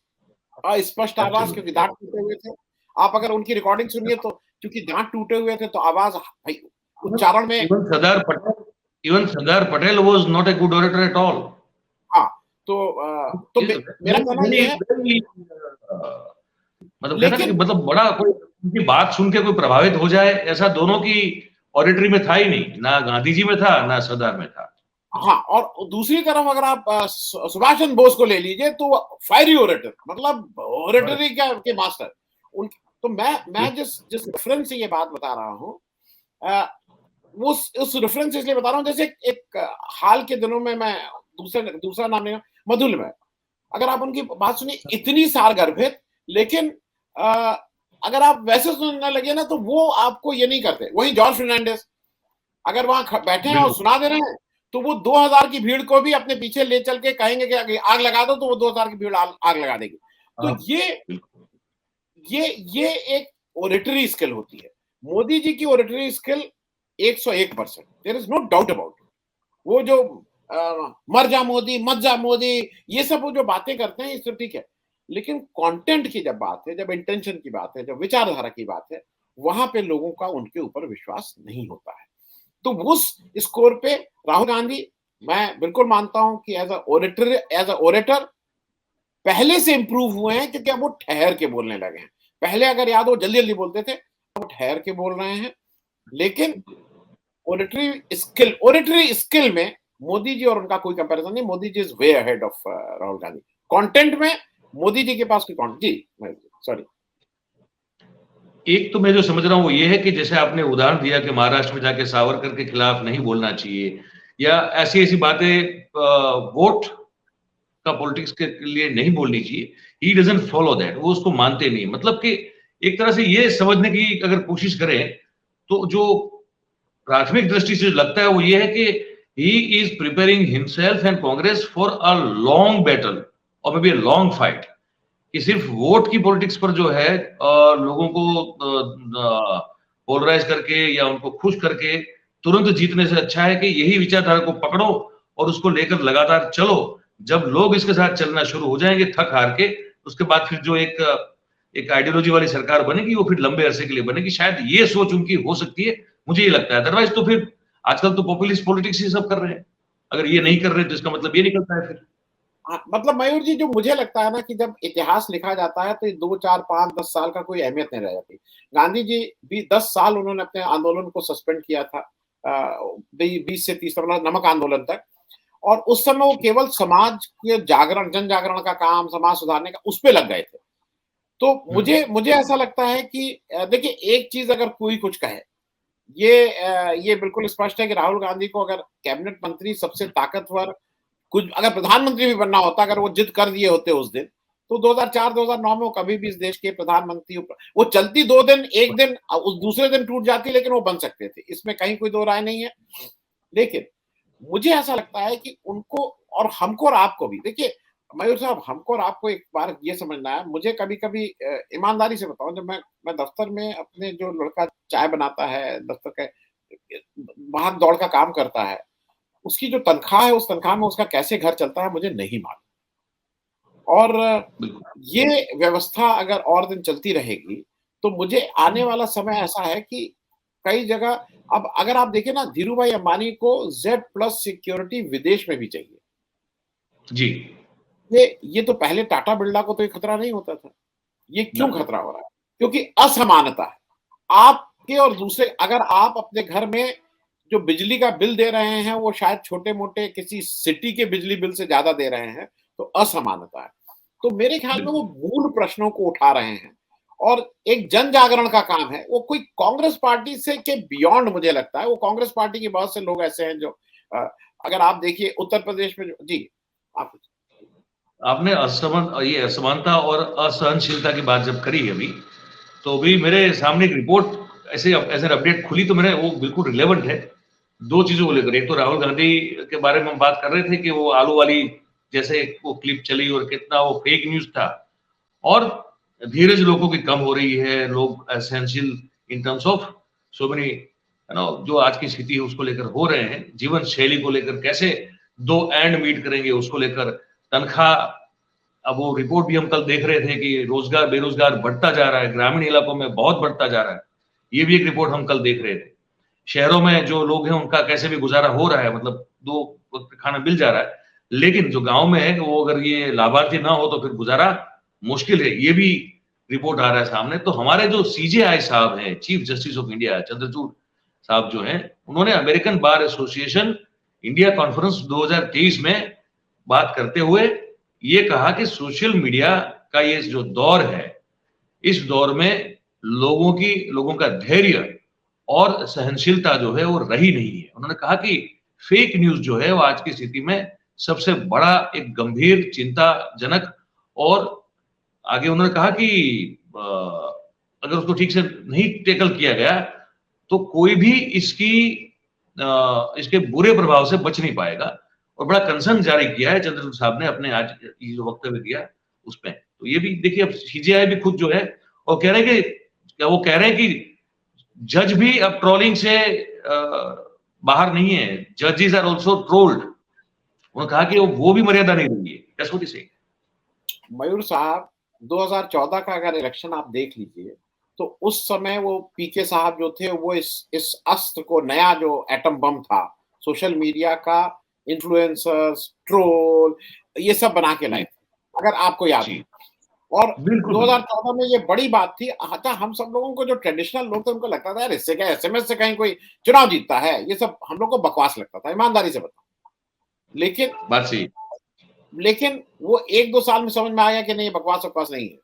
[SPEAKER 2] अस्पष्ट आवाज़, क्योंकि
[SPEAKER 1] एब्सोल्यूटली।
[SPEAKER 2] दाँत टूटे हुए थे। आप अगर उनकी रिकॉर्डिंग सुनिए तो क्योंकि दाँत टूटे हुए थे तो आवाज़ भई
[SPEAKER 1] इवन
[SPEAKER 2] उच्चारण में
[SPEAKER 1] even Sardar Patel was not a good orator at all.
[SPEAKER 2] हाँ, तो
[SPEAKER 1] इज़
[SPEAKER 2] मेरा
[SPEAKER 1] वेरी
[SPEAKER 2] कहना
[SPEAKER 1] वेरी
[SPEAKER 2] ये है,
[SPEAKER 1] वेरी मतलब कहते हैं ना कि
[SPEAKER 2] लेकिन
[SPEAKER 1] मतलब बड़ा कोई उनकी बात सुन के कोई प्रभावित हो जाए, ऐसा दोनों की ऑरेटरी में था ही नहीं। ना गांधी जी में था, ना सरदार में था।
[SPEAKER 2] हाँ, और दूसरी तरफ अगर आप सुभाष चंद्र बोस को ले लीजिए तो फायरी ओरेटर, मतलब ओरेटरी
[SPEAKER 1] करेक्ट,
[SPEAKER 2] का के मास्टर। उन तो मैं
[SPEAKER 1] बिल्कुल।
[SPEAKER 2] जिस जिस रेफरेंस से ये बात बता रहा हूँ, अ, उस रेफरेंस से इसलिए बता रहा हूँ, जैसे एक हाल के दिनों में मैं दूसरा दूसरा नाम लेना, मधुलिमा। अगर आप उनकी बात सुनिए, इतनी सारगर्भित, लेकिन अ, अगर आप वैसे सुनने लगे ना तो वो आपको ये नहीं करते। वहीं जॉर्ज फर्नांडिस अगर वहाँ बैठे हैं और
[SPEAKER 1] बिल्कुल।
[SPEAKER 2] सुना दे रहे हैं, तो वो 2000 की भीड़ को भी अपने पीछे ले चल के कहेंगे कि आग लगा दो, तो वो 2000 की भीड़ आग लगा देगी। तो
[SPEAKER 1] हाँ,
[SPEAKER 2] ये
[SPEAKER 1] बिल्कुल।
[SPEAKER 2] ये ये एक ओरेटरी स्किल होती है। मोदी जी की oratory skill 101%, there is no doubt about it. वो जो मर जा मोदी, मत जा मोदी, ये सब वो जो बातें करते हैं, ये सब ठीक है। लेकिन कंटेंट की जब बात है, जब इंटेंशन की बात है, जब विचारधारा की बात है, वहां पे लोगों का उनके ऊपर विश्वास नहीं होता है। तो उस स्कोर पे राहुल गांधी, मैं बिल्कुल मानता हूं कि एज अ ओरेटर पहले से इंप्रूव हुए हैं, क्योंकि अब वो ठहर के बोलने लगे हैं। पहले अगर याद हो जल्दी जल्दी बोलते थे, अब वो ठहर के बोल रहे हैं। लेकिन ओरेटरी स्किल में मोदी जी और उनका कोई कंपैरिजन नहीं। Modi ji is way ahead of Rahul Gandhi. Content में मोदी जी के पास कोई कंटेंट जी, सॉरी।
[SPEAKER 1] एक तो मैं जो समझ रहा हूँ वो ये है कि जैसे आपने उदाहरण दिया कि महाराष्ट्र में जाके सावरकर के खिलाफ नहीं बोलना चाहिए या ऐसी-ऐसी बातें वोट का पॉलिटिक्स के लिए नहीं बोलनी चाहिए। ही डज़न्ट फॉलो दैट, वो उसको मानते नहीं। मतलब कि एक तरह से ये समझने की अगर कोशिश करें, तो जो प्राथमिक दृष्टि से लगता है वो ये है कि he is preparing himself and Congress for a long battle और may be a long fight. कि सिर्फ वोट की पॉलिटिक्स पर जो है लोगों को पोलराइज करके या उनको खुश करके तुरंत जीतने से अच्छा है कि यही विचारधारा को पकड़ो और उसको लेकर लगातार चलो। जब लोग इसके साथ चलना शुरू हो जाएंगे थक हार के, उसके बाद फिर जो एक आइडियोलॉजी वाली सरकार बनेगी वो फिर लंबे अरसे के लिए बनेगी। शायद ये सोच उनकी हो सकती है, मुझे ये लगता है। अदरवाइज तो फिर आजकल तो पॉपुलिस्ट पॉलिटिक्स ही सब कर रहे हैं। अगर ये नहीं कर रहे तो इसका मतलब ये निकलता है फिर।
[SPEAKER 2] हाँ, मतलब मयूर जी, जो मुझे लगता है ना कि जब इतिहास लिखा जाता है तो ये 2, 4, 5, 10 साल का कोई अहमियत नहीं रह जाती। गांधी जी भी 10 साल उन्होंने अपने आंदोलन को सस्पेंड किया था, 20 से 30, मतलब नमक आंदोलन तक। और उस समय वो केवल समाज के जागरण, जन जागरण का काम, समाज सुधारने का, उस पे लग गए थे। तो
[SPEAKER 1] हम्म,
[SPEAKER 2] मुझे मुझे ऐसा लगता है कि देखिए, एक चीज अगर कोई कुछ कहे, ये बिल्कुल स्पष्ट है कि राहुल गांधी को अगर कैबिनेट मंत्री, सबसे ताकतवर, कुछ अगर प्रधानमंत्री भी बनना होता, अगर वो जिद कर दिए होते उस दिन, तो 2004-2009 में वो कभी भी इस देश के प्रधानमंत्री, वो चलती 2 दिन, 1 दिन, उस दूसरे दिन टूट जाती, लेकिन वो बन सकते थे, इसमें कहीं कोई दो राय नहीं है। लेकिन मुझे ऐसा लगता है कि उनको और हमको और आपको भी, देखिए मयूर साहब, हमको और आपको एक बार ये समझना है, मुझे कभी कभी ईमानदारी से बताऊं, जब मैं दफ्तर में, अपने जो लड़का चाय बनाता है दफ्तर के, भाग दौड़ का काम करता है, उसकी जो तनख्वाह है, उस तनख्वाह में उसका कैसे घर चलता है मुझे नहीं मालूम। और
[SPEAKER 1] बिल्कुल।
[SPEAKER 2] ये व्यवस्था अगर और दिन चलती रहेगी, तो मुझे आने वाला समय ऐसा है कि कई जगह, अब अगर आप देखें ना, धीरूभाई अंबानी को जेड प्लस सिक्योरिटी विदेश में भी चाहिए।
[SPEAKER 1] जी।
[SPEAKER 2] ये तो पहले टाटा बिरला को तो ये खतरा नहीं होता था। ये क्यों खतरा हो रहा है? क्योंकि असमानता है। आपके और दूसरे, अगर आप अपने घर में जो बिजली का बिल दे रहे हैं, वो शायद छोटे-मोटे किसी सिटी के बिजली बिल से ज़्यादा दे रहे हैं, तो असमानता है। तो मेरे ख्याल में वो मूल प्रश्नों को उठा रहे हैं और एक जन जागरण का काम है। वो कोई कांग्रेस पार्टी से के बियॉन्ड मुझे लगता है। वो कांग्रेस पार्टी के बहुत से लोग ऐसे हैं जो अ, अगर आप देखिए उत्तर प्रदेश में जी, आप
[SPEAKER 1] आपने ये असमानता और असहनशीलता की बात जब करी अभी, तो अभी मेरे सामने एक रिपोर्ट ऐसे एज एन अपडेट खुली, तो मैंने वो बिल्कुल रिलेवेंट है 2 चीज़ों को लेकर। एक तो राहुल गांधी के बारे में हम बात कर रहे थे कि वो आलू वाली जैसे वो क्लिप चली और कितना वो फेक न्यूज़ था, और धीरज लोगों की कम हो रही है, लोग असहनशील in terms of so many जो आज की स्थिति है उसको लेकर हो रहे हैं, जीवन शैली को लेकर कैसे 2 एंड मीट करेंगे उसको लेकर, तनख्वाह। अब वो रिपोर्ट भी हम कल देख रहे थे कि रोजगार बेरोजगार बढ़ता जा रहा है, ग्रामीण इलाकों में बहुत बढ़ता जा रहा है। ये भी एक रिपोर्ट हम कल देख रहे थे। शहरों में जो लोग हैं उनका कैसे भी गुजारा हो रहा है, मतलब 2 वक्त खाना मिल जा रहा है, लेकिन जो गांव में है वो अगर ये लाभार्थी ना हो तो फिर गुजारा मुश्किल है। ये भी रिपोर्ट आ रहा है सामने। तो हमारे जो सीजेआई साहब हैं, chief justice of India Chandrachud साहब जो हैं, उन्होंने American bar association India conference 2023 में बात करते हुए ये कहा कि सोशल मीडिया का ये जो दौर है, इस दौर में लोगों का धैर्य और सहनशीलता जो है वो रही नहीं है। उन्होंने कहा कि फेक न्यूज़ जो है वो आज की स्थिति में सबसे बड़ा एक गंभीर चिंताजनक, और आगे उन्होंने कहा कि अगर उसको ठीक से नहीं टैकल किया गया तो कोई भी इसके बुरे प्रभाव से बच नहीं पाएगा, और बड़ा कंसर्न जारी किया है चंद्रचूड़ साहब ने अपने आज ये जो वक्तव्य दिया उसमें। तो ये भी देखिए, अब सीजेआई भी खुद जो है और कह रहे हैं कि वो कह रहे हैं कि जज भी अब ट्रोलिंग से बाहर नहीं है, जजेस आर आल्सो ट्रोल्ड। उन्होंने कहा कि वो भी मर्यादा नहीं रही है। That's what he said.
[SPEAKER 2] Mayur साहब, 2014 का अगर इलेक्शन आप देख लीजिए, तो उस समय वो पीके साहब जो थे, वो इस अस्त्र को, नया जो एटम बम था, सोशल मीडिया का, इन्फ्लुएंसर्स, ट्रोल, ये सब बना के लाए थे, अगर आपको याद है। और 2014 में ये बड़ी बात थी। अच्छा, हम सब लोगों को, जो ट्रेडिशनल लोग थे, उनको लगता था यार इससे क्या, एसएमएस से कहीं कोई चुनाव जीतता है, ये सब हम लोग को बकवास लगता था, ईमानदारी से बताओ। लेकिन
[SPEAKER 1] बात सही,
[SPEAKER 2] लेकिन वो 1-2 साल में समझ में आ गया कि नहीं, ये बकवास नहीं है,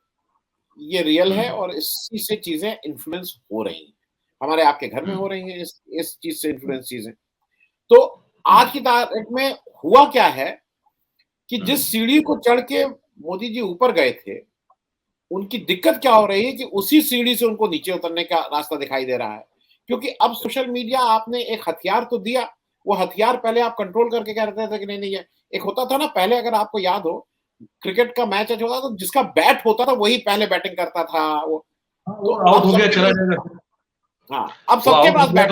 [SPEAKER 2] ये रियल है और इसी से चीजें इन्फ्लुएंस हो रही हैं, हमारे आपके घर में हो रही हैं इस चीज से इन्फ्लुएंस चीजें। तो आज की तारीख में हुआ क्या है कि जिस सीढ़ी को चढ़ के मोदी जी ऊपर गए थे, उनकी दिक्कत क्या हो रही है कि उसी सीढ़ी से उनको नीचे उतरने का रास्ता दिखाई दे रहा है। क्योंकि अब सोशल मीडिया आपने एक हथियार तो दिया, वो हथियार पहले आप कंट्रोल करके कह रहे थे कि नहीं ये एक होता था ना पहले, अगर आपको याद हो, क्रिकेट का मैच होता था तो जिसका बैट होता था वही पहले बैटिंग करता था। वो
[SPEAKER 1] तो आउट हो गया चला जाएगा।
[SPEAKER 2] हाँ, अब सबके पास बैट,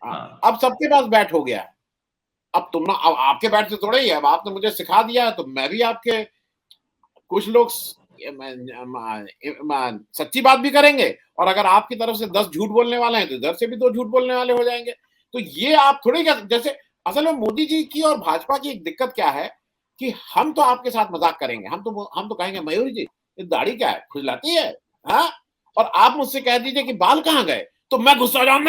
[SPEAKER 1] हाँ,
[SPEAKER 2] अब सबके पास बैट हो गया है। अब तुम ना, अब आपके बैट से थोड़ा ही है, अब आपने मुझे सिखा दिया तो मैं भी आपके, कुछ लोग सच्ची बात भी करेंगे और अगर आपकी तरफ से 10 झूठ बोलने वाले हैं तो इधर से भी 2 झूठ बोलने वाले हो जाएंगे। तो ये आप थोड़ी, जैसे असल में मोदी जी की और भाजपा की एक दिक्कत क्या है कि हम तो आपके साथ मजाक करेंगे, हम तो कहेंगे मयूर जी ये दाढ़ी क्या है, खुजलाती है, हाँ, और आप मुझसे कह दीजिए कि बाल कहाँ गए तो मैं गुस्सा हो जाऊं,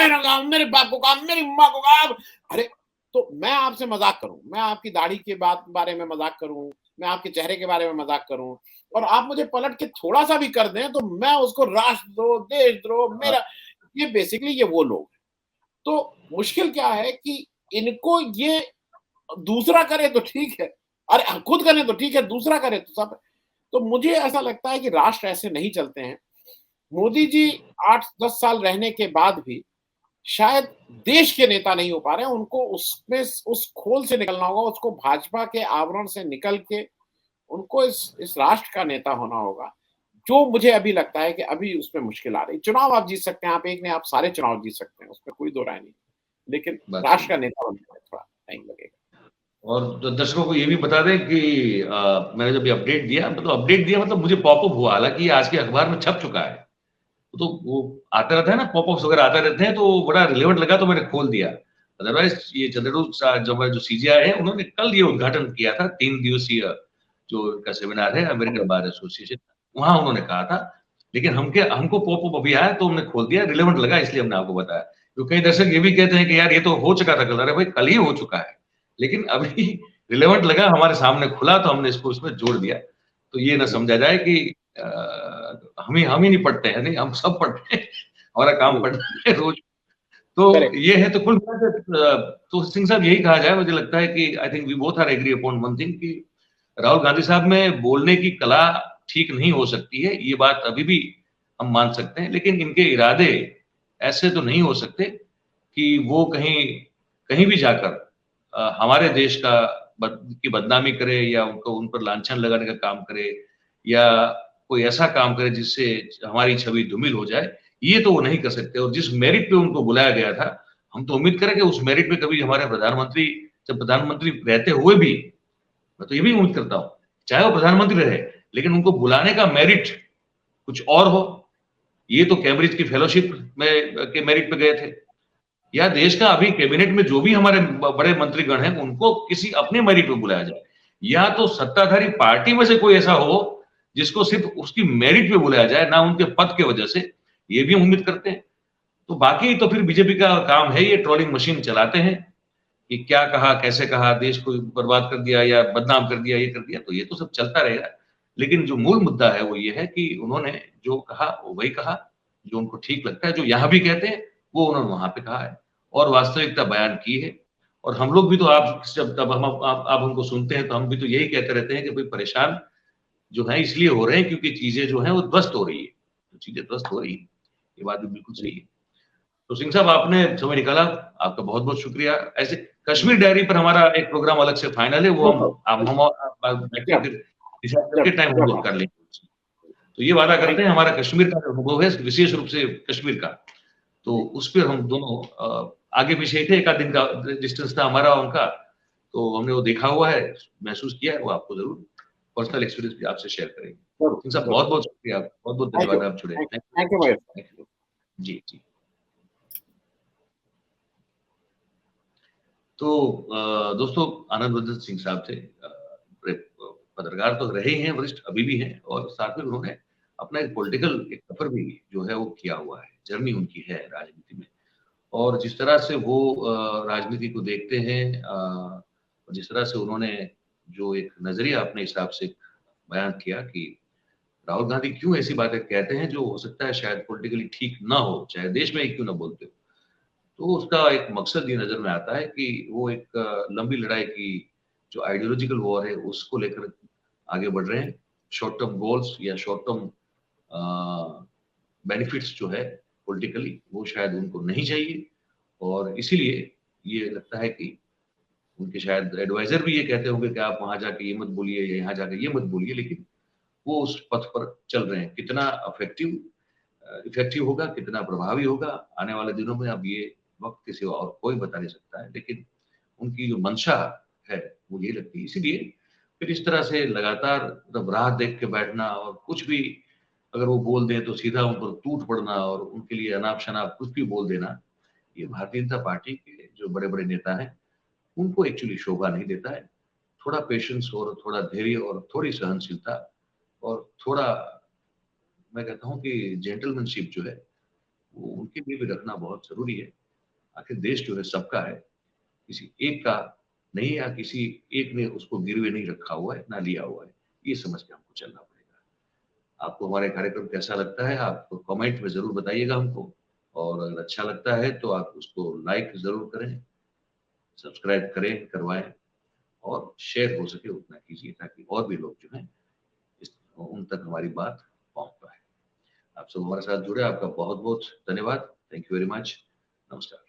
[SPEAKER 2] मेरे बाप को काम, मेरी माँ को काम। अरे, तो मैं आपसे मजाक करूं, मैं आपकी दाढ़ी के बारे में मजाक करूं, मैं आपके चेहरे के बारे में मजाक करूं और आप मुझे पलट के थोड़ा सा भी कर दें तो मैं उसको राष्ट्रद्रोह, देशद्रोह, मेरा, ये बेसिकली ये वो लोग हैं। तो मुश्किल क्या है कि इनको ये दूसरा करे तो ठीक है, अरे खुद करे तो ठीक है, दूसरा करे तो सब। तो मुझे ऐसा लगता है कि राष्ट्र ऐसे नहीं चलते हैं। मोदी जी 8-10 साल रहने के बाद भी शायद देश के नेता नहीं हो पा रहे हैं, उनको उसमें उस खोल से निकलना होगा, उसको भाजपा के आवरण से निकल के उनको इस राष्ट्र का नेता होना होगा, जो मुझे अभी लगता है कि अभी उसमें मुश्किल आ रही। चुनाव आप जीत सकते हैं, आप एक ने आप सारे चुनाव जीत सकते हैं, उसमें कोई दो राय नहीं, लेकिन राष्ट्र का नेता बनने में थोड़ा टाइम लगेगा।
[SPEAKER 1] और दर्शकों को ये भी बता दें कि मैंने जब अपडेट दिया, मतलब मुझे पॉपअप हुआ, हालांकि आज के अखबार में छप चुका है, तो वो आता रहता है ना, पॉपअप्स वगैरह आते रहते हैं, तो बड़ा रिलेवेंट लगा तो मैंने खोल दिया। अदरवाइज ये चंद्रचूड़ जो CGI है, उन्होंने कल ये उद्घाटन किया था 3 दिवसीय जो उनका सेमिनार है अमेरिकन बार एसोसिएशन, वहां उन्होंने कहा था। लेकिन हमको पॉपअप अभी आया तो हमने खोल दिया, रिलेवेंट लगा इसलिए हमने आपको बताया। तो कई दर्शक ये भी कहते हैं कि यार ये तो हो चुका था कल। अरे भाई कल ही हो चुका है, लेकिन अभी रिलेवेंट लगा, हमारे सामने खुला तो हमने इसको उसमें जोड़ दिया। तो ये ना समझा जाए कि हम ही नहीं पढ़ते हैं, नहीं हम सब पढ़ते हैं, हमारा काम पढ़ना है रोज। तो ये है। तो कुल तो सिंह साहब यही कहा जाए, मुझे लगता है कि I think we both are agree upon one thing कि राहुल गांधी साहब में बोलने की कला ठीक नहीं हो सकती है, ये बात अभी भी हम मान सकते हैं। लेकिन इनके इरादे ऐसे तो नहीं हो सकते कि वो कहीं भी जाकर हमारे देश की बदनामी करे या उनको उन पर लांछन लगाने का काम करे या कोई ऐसा काम करे जिससे हमारी छवि धूमिल हो जाए। ये तो वो नहीं कर सकते। और जिस मेरिट पे उनको बुलाया गया था, हम तो उम्मीद करें कि उस मेरिट पे कभी हमारे प्रधानमंत्री, जब प्रधानमंत्री रहते हुए भी, मैं तो ये भी उम्मीद करता हूँ चाहे वो प्रधानमंत्री रहे, लेकिन उनको बुलाने का मेरिट कुछ और हो। ये तो कैम्ब्रिज की फेलोशिप के मेरिट पे गए थे, या देश का अभी कैबिनेट में जो भी हमारे बड़े मंत्रीगण हैं उनको किसी अपने मेरिट पे बुलाया जाए, या तो सत्ताधारी पार्टी में से कोई ऐसा हो जिसको सिर्फ उसकी मेरिट पे बुलाया जाए, ना उनके पद के वजह से। ये भी उम्मीद करते हैं। तो बाकी तो फिर बीजेपी का काम है, ये ट्रोलिंग मशीन चलाते हैं कि क्या कहा, कैसे कहा, देश को बर्बाद कर दिया या बदनाम कर दिया, ये कर दिया, तो ये तो सब चलता रहेगा। लेकिन जो मूल मुद्दा है वो ये है कि उन्होंने जो कहा वो वही कहा, जो उनको ठीक लगता है, जो यहाँ भी कहते हैं वो उन्होंने वहां पे कहा है और वास्तविकता बयान की है। और हम लोग भी तो जब आप हमको सुनते हैं तो हम भी तो यही कहते रहते हैं कि भाई परेशान जो है इसलिए हो रहे हैं क्योंकि चीजें जो है वो ध्वस्त हो रही है, तो चीजें ध्वस्त हो रही है, ये बात भी बिल्कुल सही है। तो सिंह साहब आपने समय निकाला, आपका बहुत बहुत शुक्रिया। ऐसे कश्मीर डायरी पर हमारा एक प्रोग्राम अलग से फाइनल है, वो हम टाइम हम लोग कर लेंगे। तो ये वादा करते हैं हमारा कश्मीर का अनुभव है, विशेष रूप से कश्मीर का, तो उस पर हम दोनों आगे पीछे थे, एक आध दिन का डिस्टेंस था हमारा उनका, तो हमने वो देखा हुआ है, महसूस किया है, वो आपको जरूर पर्सनल एक्सपीरियंस भी आपसे शेयर करेंगे। सिंह साहब बहुत बहुत शुक्रिया, बहुत बहुत धन्यवाद आप जुड़े।
[SPEAKER 2] थैंक यू भाई।
[SPEAKER 1] जी जी। तो दोस्तों आनंद वर्धन सिंह साहब थे, पत्रकार तो रहे हैं, वरिष्ठ अभी भी हैं, और साथ में उन्होंने अपना एक पॉलिटिकल एक सफर भी जो है वो किया हुआ है, जर्नी उनकी है राजनीति में। और जिस तरह से वो राजनीति को देखते हैं, जिस तरह से उन्होंने जो एक नजरिया अपने हिसाब से बयान किया कि राहुल गांधी क्यों ऐसी बातें कहते हैं जो हो सकता है शायद पॉलिटिकली ठीक ना हो, चाहे देश में ही क्यों ना बोलते हो, तो उसका एक मकसद ये नजर में आता है कि वो एक लंबी लड़ाई की जो आइडियोलॉजिकल वॉर है उसको लेकर आगे बढ़ रहे हैं। शॉर्ट टर्म गोल्स या शॉर्ट टर्म बेनिफिट्स जो है पॉलिटिकली वो शायद उनको नहीं चाहिए, और इसीलिए ये लगता है कि उनके शायद एडवाइजर भी ये कहते होंगे कि आप वहां जाके ये मत बोलिए या यहाँ जाके ये मत बोलिए, लेकिन वो उस पथ पर चल रहे हैं। कितना इफेक्टिव होगा, कितना प्रभावी होगा आने वाले दिनों में, अब ये वक्त किसी और कोई बता नहीं सकता है, लेकिन उनकी जो मंशा है वो ये लगती है। इसीलिए फिर इस तरह से लगातार मतलब राह देख के बैठना, और कुछ भी अगर वो बोल दें तो सीधा उन पर टूट पड़ना और उनके लिए अनाप शनाप कुछ भी बोल देना, ये भारतीय जनता पार्टी के जो बड़े बड़े नेता हैं उनको एक्चुअली शोभा नहीं देता है। थोड़ा पेशेंस और थोड़ा धैर्य और थोड़ी सहनशीलता और थोड़ा, मैं कहता हूँ कि जेंटलमैनशिप जो है वो उनके लिए भी रखना बहुत जरूरी है। आखिर देश जो है सबका है, किसी एक का नहीं, या किसी एक ने उसको गिरवे नहीं रखा हुआ है ना लिया हुआ है, ये समझ के हमको चलना पड़ेगा। आपको हमारे कार्यक्रम कैसा लगता है आप कमेंट में जरूर बताइएगा हमको, और अगर अच्छा लगता है तो आप उसको लाइक जरूर करें, सब्सक्राइब करें, करवाएं, और शेयर हो सके उतना कीजिए ताकि और भी लोग जो हैं उन तक हमारी बात पहुंच पाए। आप सब हमारे साथ जुड़े, आपका बहुत बहुत धन्यवाद। Thank you very much. नमस्कार।